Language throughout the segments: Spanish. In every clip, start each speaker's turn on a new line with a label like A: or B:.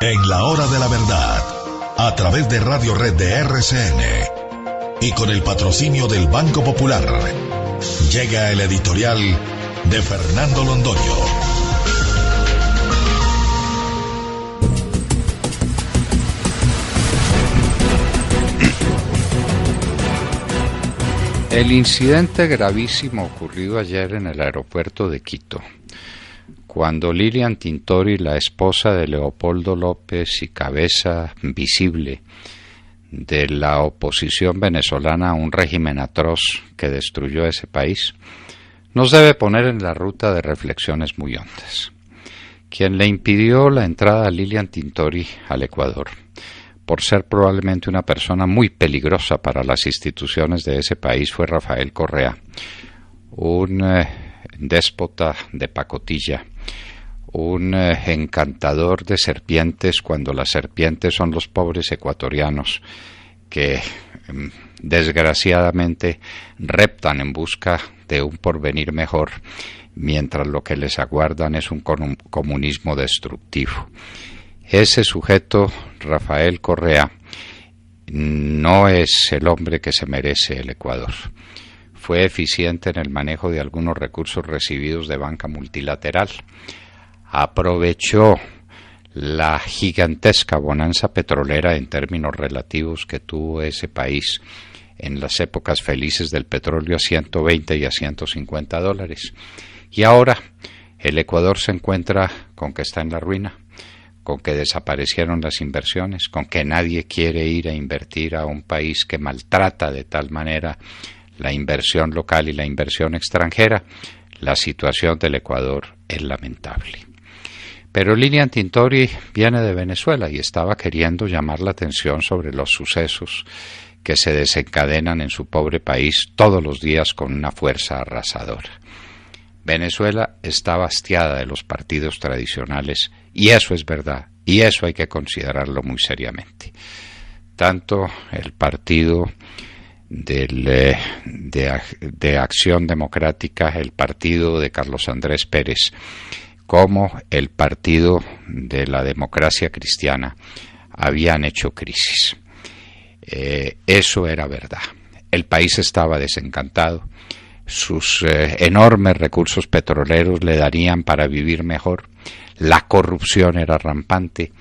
A: En la hora de la verdad, a través de Radio Red de RCN y con el patrocinio del Banco Popular, llega el editorial de Fernando Londoño.
B: El incidente gravísimo ocurrido ayer en el aeropuerto de Quito, cuando Lilian Tintori, la esposa de Leopoldo López y cabeza visible de la oposición venezolana a un régimen atroz que destruyó ese país, nos debe poner en la ruta de reflexiones muy hondas. Quien le impidió la entrada a Lilian Tintori al Ecuador, por ser probablemente una persona muy peligrosa para las instituciones de ese país, fue Rafael Correa, un déspota de pacotilla, un encantador de serpientes, cuando las serpientes son los pobres ecuatorianos que desgraciadamente reptan en busca de un porvenir mejor, mientras lo que les aguardan es un comunismo destructivo. Ese sujeto, Rafael Correa, no es el hombre que se merece el Ecuador. Fue eficiente en el manejo de algunos recursos recibidos de banca multilateral. Aprovechó la gigantesca bonanza petrolera en términos relativos que tuvo ese país en las épocas felices del petróleo a 120 y a 150 dólares. Y ahora el Ecuador se encuentra con que está en la ruina, con que desaparecieron las inversiones, con que nadie quiere ir a invertir a un país que maltrata de tal manera la inversión local y la inversión extranjera. La situación del Ecuador es lamentable. Pero Lilian Tintori viene de Venezuela y estaba queriendo llamar la atención sobre los sucesos que se desencadenan en su pobre país todos los días con una fuerza arrasadora. Venezuela está hastiada de los partidos tradicionales, y eso es verdad, y eso hay que considerarlo muy seriamente. Tanto el partido de Acción Democrática, el partido de Carlos Andrés Pérez, como el partido de la Democracia Cristiana habían hecho crisis. Eso era verdad. El país estaba desencantado. Sus enormes recursos petroleros le darían para vivir mejor. La corrupción era rampante.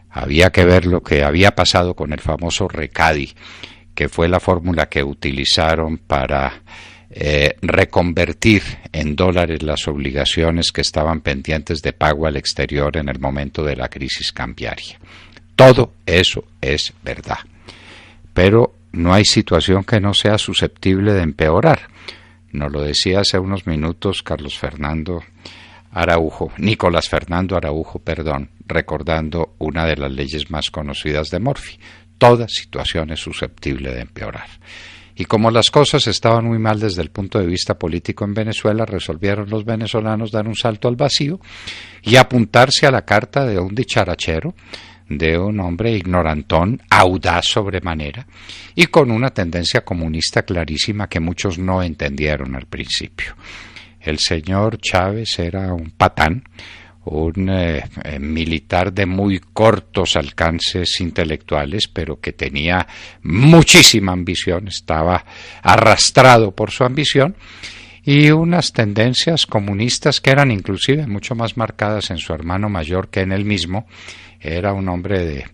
B: Había que ver lo que había pasado con el famoso Recadi, que fue la fórmula que utilizaron para reconvertir en dólares las obligaciones que estaban pendientes de pago al exterior en el momento de la crisis cambiaria. Todo eso es verdad. Pero no hay situación que no sea susceptible de empeorar. Nos lo decía hace unos minutos Nicolás Fernando Araujo, recordando una de las leyes más conocidas de Murphy. Toda situación es susceptible de empeorar. Y como las cosas estaban muy mal desde el punto de vista político en Venezuela, resolvieron los venezolanos dar un salto al vacío y apuntarse a la carta de un dicharachero, de un hombre ignorantón, audaz sobremanera, y con una tendencia comunista clarísima que muchos no entendieron al principio. El señor Chávez era un patán, un militar de muy cortos alcances intelectuales, pero que tenía muchísima ambición, estaba arrastrado por su ambición, y unas tendencias comunistas que eran inclusive mucho más marcadas en su hermano mayor que en él mismo. Era un hombre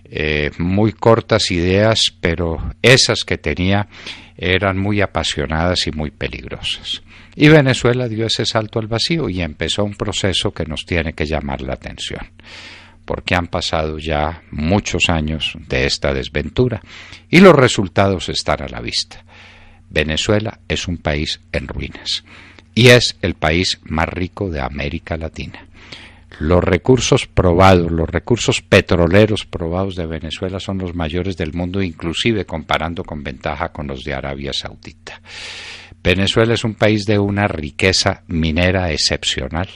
B: de muy cortas ideas, pero esas que tenía eran muy apasionadas y muy peligrosas. Y Venezuela dio ese salto al vacío y empezó un proceso que nos tiene que llamar la atención, porque han pasado ya muchos años de esta desventura y los resultados están a la vista. Venezuela es un país en ruinas y es el país más rico de América Latina. Los recursos probados, los recursos petroleros probados de Venezuela son los mayores del mundo, inclusive comparando con ventaja con los de Arabia Saudita. Venezuela es un país de una riqueza minera excepcional.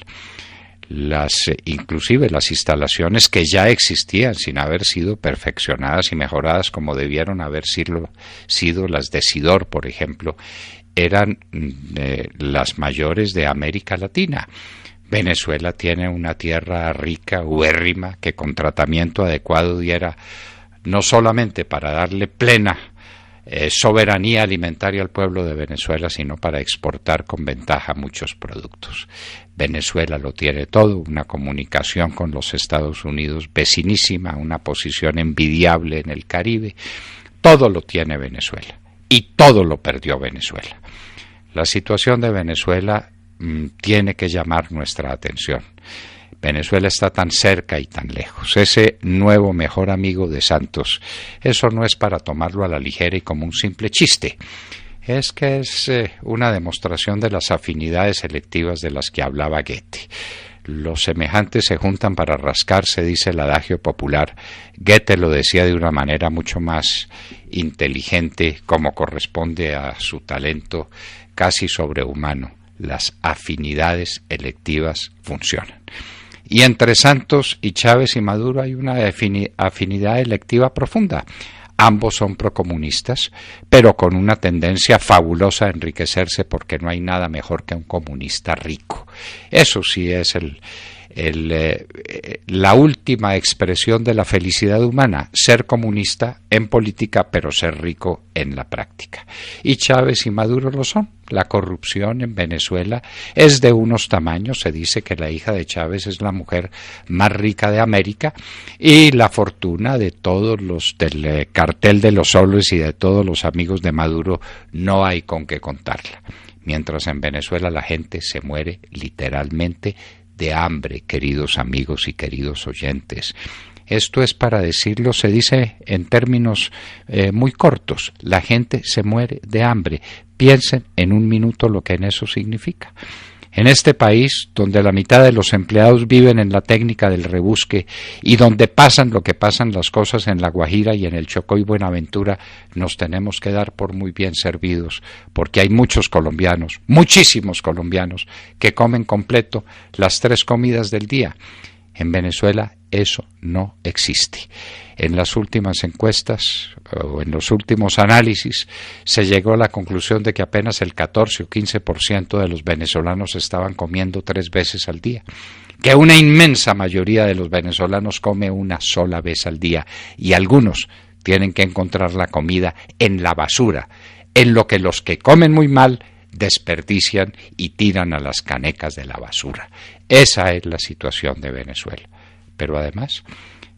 B: Inclusive las instalaciones que ya existían sin haber sido perfeccionadas y mejoradas como debieron haber sido las de Sidor, por ejemplo, eran las mayores de América Latina. Venezuela tiene una tierra rica, huérrima, que con tratamiento adecuado diera no solamente para darle plena soberanía alimentaria al pueblo de Venezuela, sino para exportar con ventaja muchos productos. Venezuela lo tiene todo, una comunicación con los Estados Unidos vecinísima, una posición envidiable en el Caribe, todo lo tiene Venezuela y todo lo perdió Venezuela. La situación de Venezuela tiene que llamar nuestra atención. Venezuela está tan cerca y tan lejos. Ese nuevo mejor amigo de Santos, eso no es para tomarlo a la ligera y como un simple chiste. Es que es una demostración de las afinidades selectivas de las que hablaba Goethe. Los semejantes se juntan para rascarse, dice el adagio popular. Goethe lo decía de una manera mucho más inteligente, como corresponde a su talento casi sobrehumano. Las afinidades electivas funcionan. Y entre Santos y Chávez y Maduro hay una afinidad electiva profunda. Ambos son procomunistas, pero con una tendencia fabulosa a enriquecerse porque no hay nada mejor que un comunista rico. Eso sí es la última expresión de la felicidad humana, ser comunista en política, pero ser rico en la práctica. Y Chávez y Maduro lo son. La corrupción en Venezuela es de unos tamaños. Se dice que la hija de Chávez es la mujer más rica de América y la fortuna de todos los del cartel de los soles y de todos los amigos de Maduro no hay con qué contarla. Mientras en Venezuela la gente se muere literalmente de hambre, queridos amigos y queridos oyentes. Esto es para decirlo, se dice en términos muy cortos, la gente se muere de hambre. Piensen en un minuto lo que en eso significa. En este país, donde la mitad de los empleados viven en la técnica del rebusque y donde pasan lo que pasan las cosas en La Guajira y en el Chocó y Buenaventura, nos tenemos que dar por muy bien servidos, porque hay muchos colombianos, muchísimos colombianos, que comen completo las 3 comidas del día. En Venezuela eso no existe. En las últimas encuestas o en los últimos análisis se llegó a la conclusión de que apenas el 14 o 15% de los venezolanos estaban comiendo 3 veces al día, que una inmensa mayoría de los venezolanos come una sola vez al día y algunos tienen que encontrar la comida en la basura, en lo que los que comen muy mal desperdician y tiran a las canecas de la basura. Esa es la situación de Venezuela. Pero además,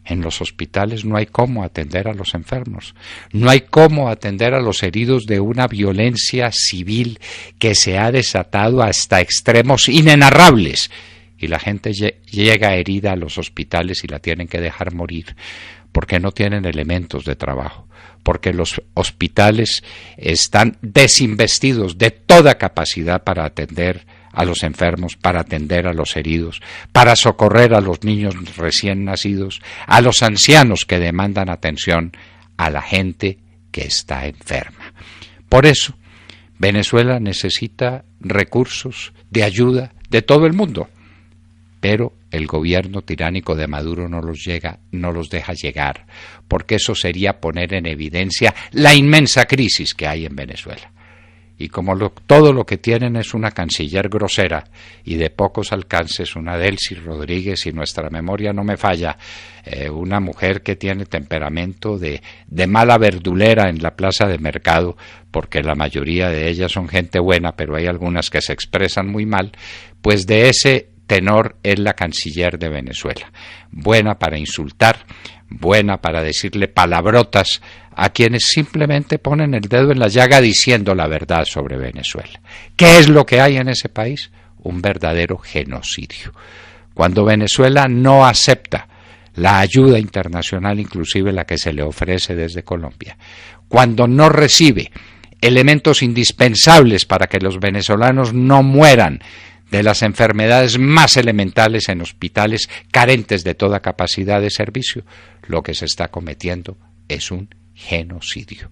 B: en los hospitales no hay cómo atender a los enfermos, no hay cómo atender a los heridos de una violencia civil que se ha desatado hasta extremos inenarrables. Y la gente llega herida a los hospitales y la tienen que dejar morir porque no tienen elementos de trabajo, porque los hospitales están desinvestidos de toda capacidad para atender a los enfermos, para atender a los heridos, para socorrer a los niños recién nacidos, a los ancianos que demandan atención, a la gente que está enferma. Por eso, Venezuela necesita recursos de ayuda de todo el mundo, pero el gobierno tiránico de Maduro no los deja llegar, porque eso sería poner en evidencia la inmensa crisis que hay en Venezuela. Y como todo lo que tienen es una canciller grosera y de pocos alcances, una Delcy Rodríguez, si nuestra memoria no me falla, una mujer que tiene temperamento de mala verdulera en la plaza de mercado, porque la mayoría de ellas son gente buena, pero hay algunas que se expresan muy mal, pues de ese tenor es la canciller de Venezuela, buena para insultar, buena para decirle palabrotas a quienes simplemente ponen el dedo en la llaga diciendo la verdad sobre Venezuela. ¿Qué es lo que hay en ese país? Un verdadero genocidio. Cuando Venezuela no acepta la ayuda internacional, inclusive la que se le ofrece desde Colombia, cuando no recibe elementos indispensables para que los venezolanos no mueran de las enfermedades más elementales en hospitales carentes de toda capacidad de servicio, lo que se está cometiendo es un genocidio.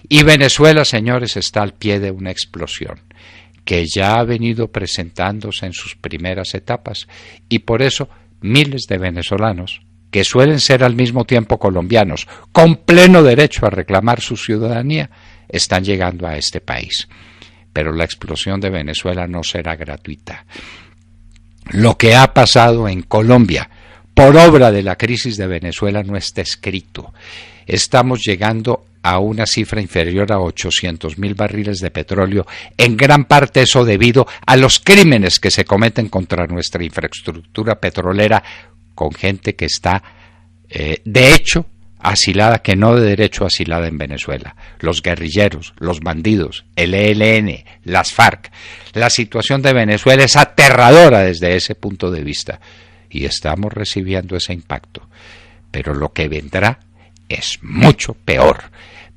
B: Y Venezuela, señores, está al pie de una explosión que ya ha venido presentándose en sus primeras etapas y por eso miles de venezolanos, que suelen ser al mismo tiempo colombianos, con pleno derecho a reclamar su ciudadanía, están llegando a este país. Pero la explosión de Venezuela no será gratuita. Lo que ha pasado en Colombia por obra de la crisis de Venezuela no está escrito. Estamos llegando a una cifra inferior a 800.000 barriles de petróleo, en gran parte eso debido a los crímenes que se cometen contra nuestra infraestructura petrolera, con gente que está, de hecho, asilada, que no de derecho asilada en Venezuela. Los guerrilleros, los bandidos, el ELN, las FARC. La situación de Venezuela es aterradora desde ese punto de vista y estamos recibiendo ese impacto. Pero lo que vendrá es mucho peor.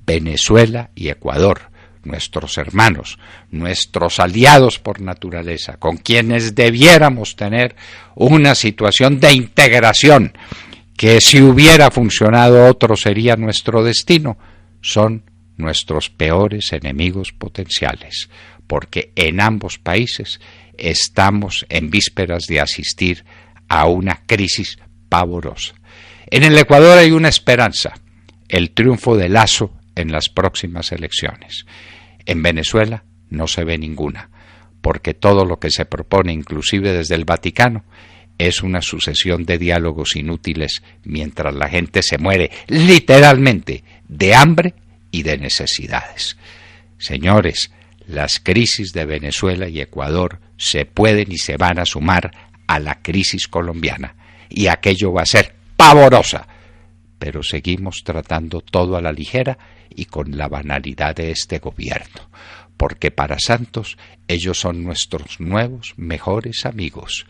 B: Venezuela y Ecuador, nuestros hermanos, nuestros aliados por naturaleza, con quienes debiéramos tener una situación de integración, que si hubiera funcionado otro sería nuestro destino, son nuestros peores enemigos potenciales, porque en ambos países estamos en vísperas de asistir a una crisis pavorosa. En el Ecuador hay una esperanza, el triunfo de Lasso en las próximas elecciones. En Venezuela no se ve ninguna, porque todo lo que se propone, inclusive desde el Vaticano, es una sucesión de diálogos inútiles mientras la gente se muere literalmente de hambre y de necesidades. Señores, las crisis de Venezuela y Ecuador se pueden y se van a sumar a la crisis colombiana, y aquello va a ser pavorosa, pero seguimos tratando todo a la ligera y con la banalidad de este gobierno, porque para Santos ellos son nuestros nuevos mejores amigos.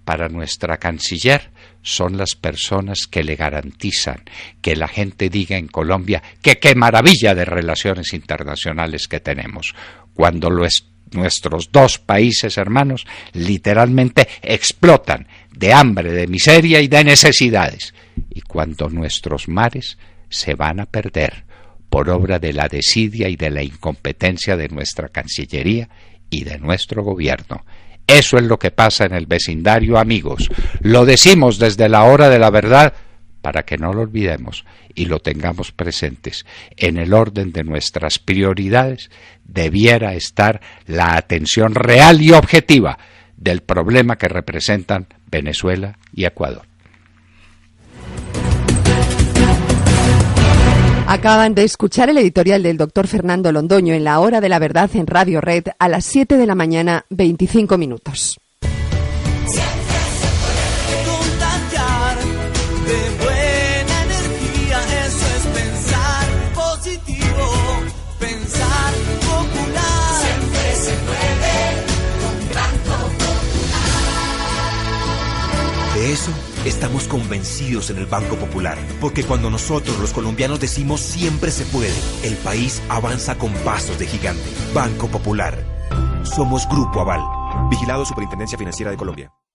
B: Para nuestra canciller son las personas que le garantizan que la gente diga en Colombia que qué maravilla de relaciones internacionales que tenemos, cuando nuestros dos países hermanos literalmente explotan de hambre, de miseria y de necesidades, y cuando nuestros mares se van a perder por obra de la desidia y de la incompetencia de nuestra Cancillería y de nuestro gobierno. Eso es lo que pasa en el vecindario, amigos. Lo decimos desde la hora de la verdad para que no lo olvidemos y lo tengamos presentes. En el orden de nuestras prioridades debiera estar la atención real y objetiva del problema que representan Venezuela y Ecuador.
C: Acaban de escuchar el editorial del doctor Fernando Londoño en La Hora de la Verdad en Radio Red a las 7 de la mañana, 25 minutos.
D: De eso estamos convencidos en el Banco Popular, porque cuando nosotros los colombianos decimos siempre se puede, el país avanza con pasos de gigante. Banco Popular. Somos Grupo Aval. Vigilado Superintendencia Financiera de Colombia.